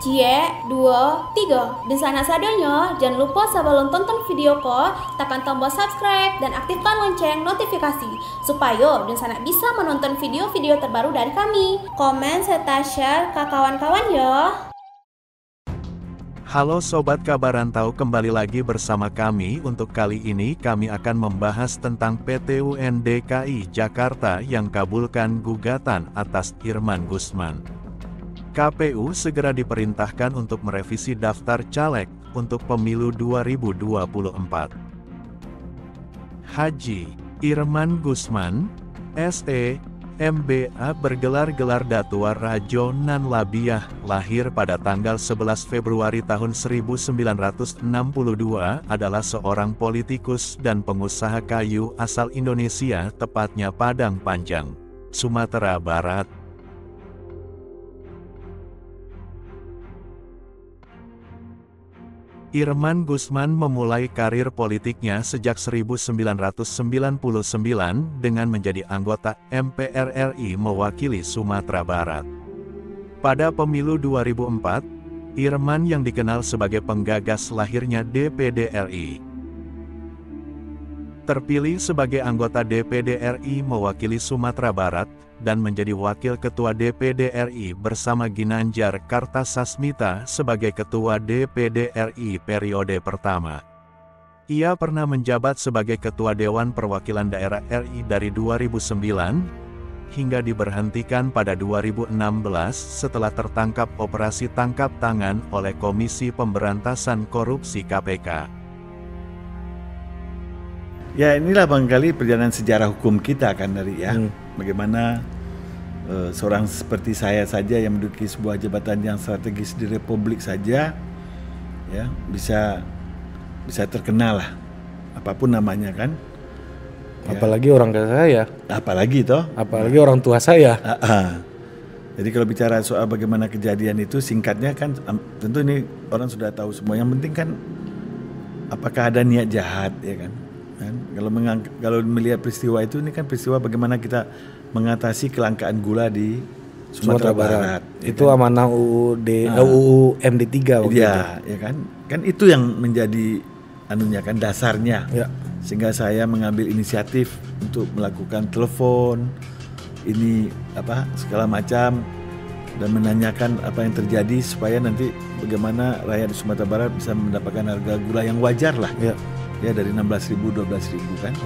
Cie, dua, tiga. Dan sana sadanya, jangan lupa sebelum tonton video ko, tekan tombol subscribe dan aktifkan lonceng notifikasi supaya dan sana bisa menonton video-video terbaru dari kami. Komen serta share ke kawan-kawan ya. Halo Sobat Kabarantau, kembali lagi bersama kami. Untuk kali ini kami akan membahas tentang PT UN DKI Jakarta yang kabulkan gugatan atas Irman Gusman. KPU segera diperintahkan untuk merevisi daftar caleg untuk pemilu 2024. Haji Irman Gusman, SE, MBA bergelar-gelar Datua Rajo Nan Labiah, lahir pada tanggal 11 Februari tahun 1962, adalah seorang politikus dan pengusaha kayu asal Indonesia, tepatnya Padang Panjang, Sumatera Barat. Irman Gusman memulai karir politiknya sejak 1999 dengan menjadi anggota MPR RI mewakili Sumatera Barat. Pada pemilu 2004, Irman yang dikenal sebagai penggagas lahirnya DPD RI, terpilih sebagai anggota DPD RI mewakili Sumatera Barat, dan menjadi Wakil Ketua DPD RI bersama Ginanjar Kartasasmita sebagai Ketua DPD RI periode pertama. Ia pernah menjabat sebagai Ketua Dewan Perwakilan Daerah RI dari 2009, hingga diberhentikan pada 2016 setelah tertangkap operasi tangkap tangan oleh Komisi Pemberantasan Korupsi KPK. Ya, inilah barangkali perjalanan sejarah hukum kita kan dari bagaimana seorang seperti saya saja yang menduduki sebuah jabatan yang strategis di Republik saja ya bisa terkenal lah, apapun namanya kan. Apalagi orang kayak saya. Apalagi orang tua saya. Jadi kalau bicara soal bagaimana kejadian itu, singkatnya kan tentu ini orang sudah tahu semua. Yang penting kan apakah ada niat jahat, ya kan? Kalau melihat peristiwa itu, ini kan peristiwa bagaimana kita mengatasi kelangkaan gula di Sumatera Barat. Itu ya kan? amanah UU MD3 waktu itu. Ya kan? Kan itu yang menjadi dasarnya. Ya. Sehingga saya mengambil inisiatif untuk melakukan telepon segala macam dan menanyakan apa yang terjadi supaya nanti bagaimana rakyat di Sumatera Barat bisa mendapatkan harga gula yang wajar lah. Ya dari 16.000 12.000 kan.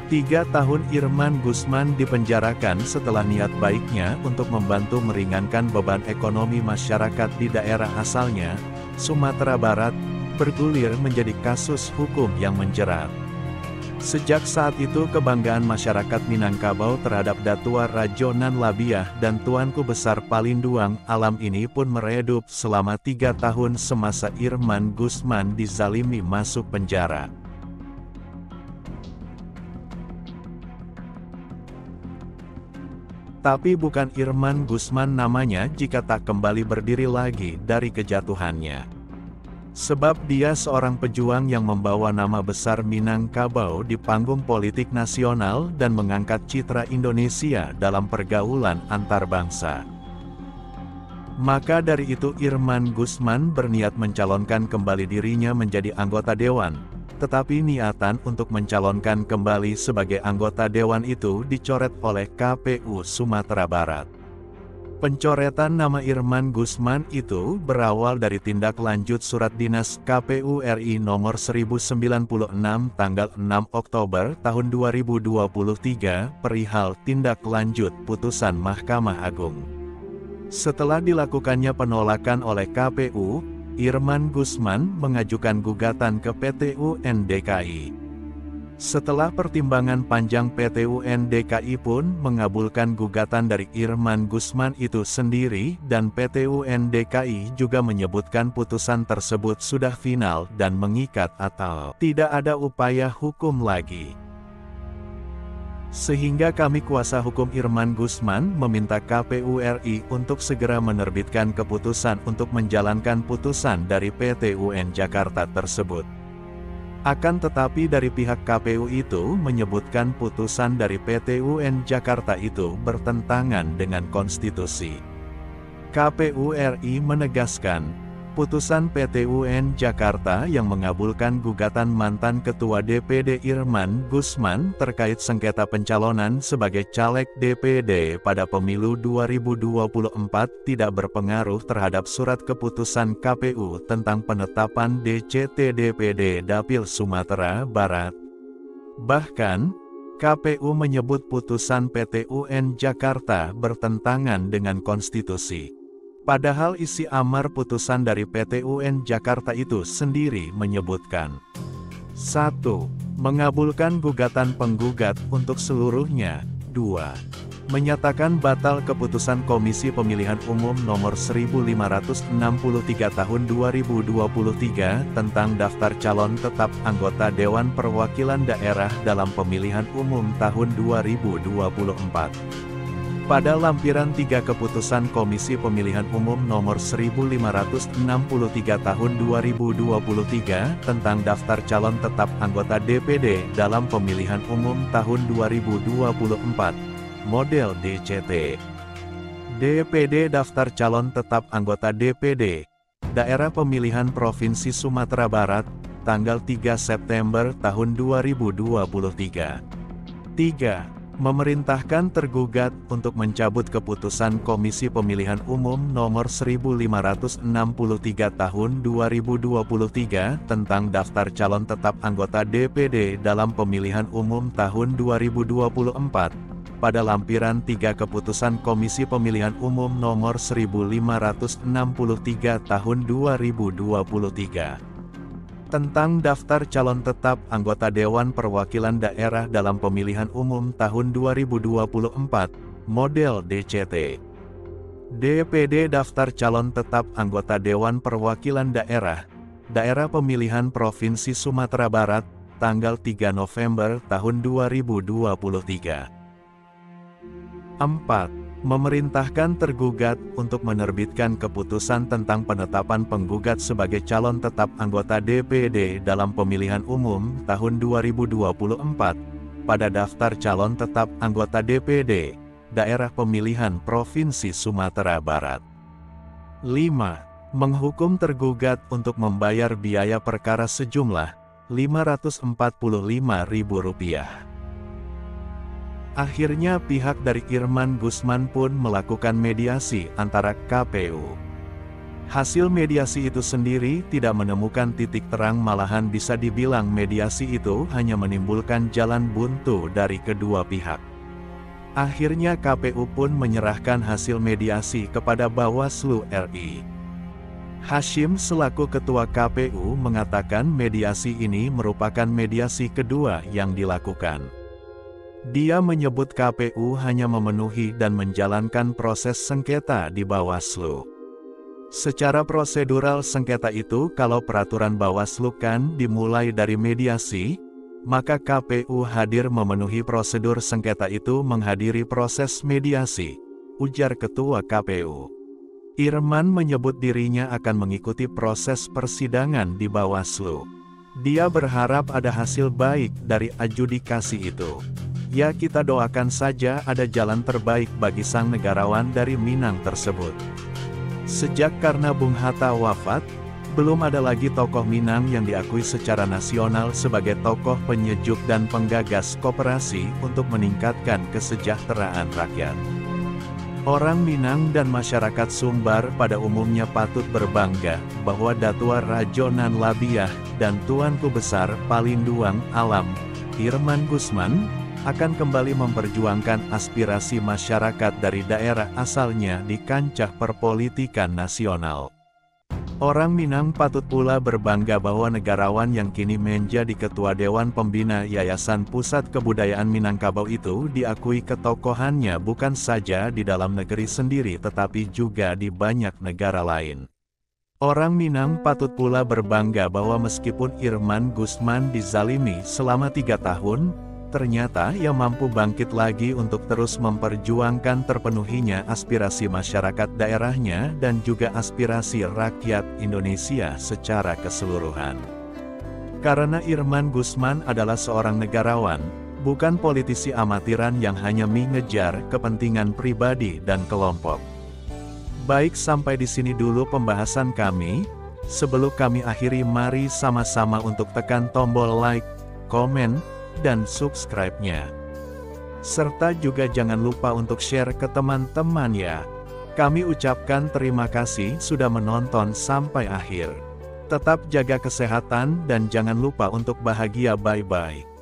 3 tahun Irman Gusman dipenjarakan setelah niat baiknya untuk membantu meringankan beban ekonomi masyarakat di daerah asalnya, Sumatera Barat, bergulir menjadi kasus hukum yang menjerat. Sejak saat itu kebanggaan masyarakat Minangkabau terhadap Datua Rajo Nan Labiah dan Tuanku Besar Palinduang Alam ini pun meredup selama 3 tahun semasa Irman Gusman dizalimi masuk penjara. Tapi bukan Irman Gusman namanya jika tak kembali berdiri lagi dari kejatuhannya. Sebab dia seorang pejuang yang membawa nama besar Minangkabau di panggung politik nasional dan mengangkat citra Indonesia dalam pergaulan antar bangsa. Maka dari itu Irman Gusman berniat mencalonkan kembali dirinya menjadi anggota dewan, tetapi niatan untuk mencalonkan kembali sebagai anggota dewan itu dicoret oleh KPU Sumatera Barat. Pencoretan nama Irman Gusman itu berawal dari tindak lanjut Surat Dinas KPU RI nomor 1096 tanggal 6 Oktober tahun 2023 perihal tindak lanjut putusan Mahkamah Agung. Setelah dilakukannya penolakan oleh KPU, Irman Gusman mengajukan gugatan ke PT UN DKI. Setelah pertimbangan panjang, PT UN DKI pun mengabulkan gugatan dari Irman Gusman itu sendiri, dan PT UN DKI juga menyebutkan putusan tersebut sudah final dan mengikat atau tidak ada upaya hukum lagi. Sehingga kami kuasa hukum Irman Gusman meminta KPU RI untuk segera menerbitkan keputusan untuk menjalankan putusan dari PT UN Jakarta tersebut. Akan tetapi dari pihak KPU itu menyebutkan putusan dari PT UN Jakarta itu bertentangan dengan konstitusi. KPU RI menegaskan, putusan PT UN Jakarta yang mengabulkan gugatan mantan Ketua DPD Irman Gusman terkait sengketa pencalonan sebagai caleg DPD pada pemilu 2024 tidak berpengaruh terhadap surat keputusan KPU tentang penetapan DCT DPD Dapil Sumatera Barat. Bahkan, KPU menyebut putusan PT UN Jakarta bertentangan dengan konstitusi. Padahal isi amar putusan dari PT UN Jakarta itu sendiri menyebutkan 1. Mengabulkan gugatan penggugat untuk seluruhnya. 2. Menyatakan batal keputusan Komisi Pemilihan Umum Nomor 1563 Tahun 2023 tentang daftar calon tetap anggota Dewan Perwakilan Daerah dalam Pemilihan Umum tahun 2024. Pada lampiran 3 keputusan Komisi Pemilihan Umum Nomor 1563 Tahun 2023 tentang daftar calon tetap anggota DPD dalam Pemilihan Umum tahun 2024, model DCT. DPD Daftar Calon Tetap Anggota DPD, Daerah Pemilihan Provinsi Sumatera Barat, tanggal 3 September tahun 2023. 3. Memerintahkan tergugat untuk mencabut keputusan Komisi Pemilihan Umum Nomor 1563 Tahun 2023 tentang daftar calon tetap anggota DPD dalam Pemilihan Umum tahun 2024 pada lampiran 3 keputusan Komisi Pemilihan Umum Nomor 1563 Tahun 2023 tentang daftar calon tetap anggota Dewan Perwakilan Daerah dalam Pemilihan Umum tahun 2024, model DCT. DPD Daftar Calon Tetap Anggota Dewan Perwakilan Daerah, Daerah Pemilihan Provinsi Sumatera Barat, tanggal 3 November tahun 2023. 4. Memerintahkan tergugat untuk menerbitkan keputusan tentang penetapan penggugat sebagai calon tetap anggota DPD dalam Pemilihan Umum tahun 2024 pada daftar calon tetap anggota DPD, Daerah Pemilihan Provinsi Sumatera Barat. 5. Menghukum tergugat untuk membayar biaya perkara sejumlah Rp545.000. Akhirnya pihak dari Irman Gusman pun melakukan mediasi antara KPU. Hasil mediasi itu sendiri tidak menemukan titik terang, malahan bisa dibilang mediasi itu hanya menimbulkan jalan buntu dari kedua pihak. Akhirnya KPU pun menyerahkan hasil mediasi kepada Bawaslu RI. Hashim selaku Ketua KPU mengatakan mediasi ini merupakan mediasi kedua yang dilakukan. Dia menyebut KPU hanya memenuhi dan menjalankan proses sengketa di Bawaslu. Secara prosedural sengketa itu kalau peraturan Bawaslu kan dimulai dari mediasi, maka KPU hadir memenuhi prosedur sengketa itu menghadiri proses mediasi, ujar Ketua KPU. Irman menyebut dirinya akan mengikuti proses persidangan di Bawaslu. Dia berharap ada hasil baik dari adjudikasi itu. Ya, kita doakan saja ada jalan terbaik bagi sang negarawan dari Minang tersebut. Sejak karena Bung Hatta wafat, belum ada lagi tokoh Minang yang diakui secara nasional sebagai tokoh penyejuk dan penggagas koperasi untuk meningkatkan kesejahteraan rakyat. Orang Minang dan masyarakat Sumbar pada umumnya patut berbangga bahwa Datua Rajo Nan Labiah dan Tuanku Besar Palinduang Alam, Irman Gusman, akan kembali memperjuangkan aspirasi masyarakat dari daerah asalnya di kancah perpolitikan nasional. Orang Minang patut pula berbangga bahwa negarawan yang kini menjadi Ketua Dewan Pembina Yayasan Pusat Kebudayaan Minangkabau itu diakui ketokohannya bukan saja di dalam negeri sendiri tetapi juga di banyak negara lain. Orang Minang patut pula berbangga bahwa meskipun Irman Gusman dizalimi selama 3 tahun, ternyata ia mampu bangkit lagi untuk terus memperjuangkan terpenuhinya aspirasi masyarakat daerahnya dan juga aspirasi rakyat Indonesia secara keseluruhan. Karena Irman Gusman adalah seorang negarawan, bukan politisi amatiran yang hanya mengejar kepentingan pribadi dan kelompok. Baik, sampai di sini dulu pembahasan kami. Sebelum kami akhiri, mari sama-sama untuk tekan tombol like, komen, dan subscribe-nya. Serta juga jangan lupa untuk share ke teman-teman ya. Kami ucapkan terima kasih sudah menonton sampai akhir. Tetap jaga kesehatan dan jangan lupa untuk bahagia. Bye-bye.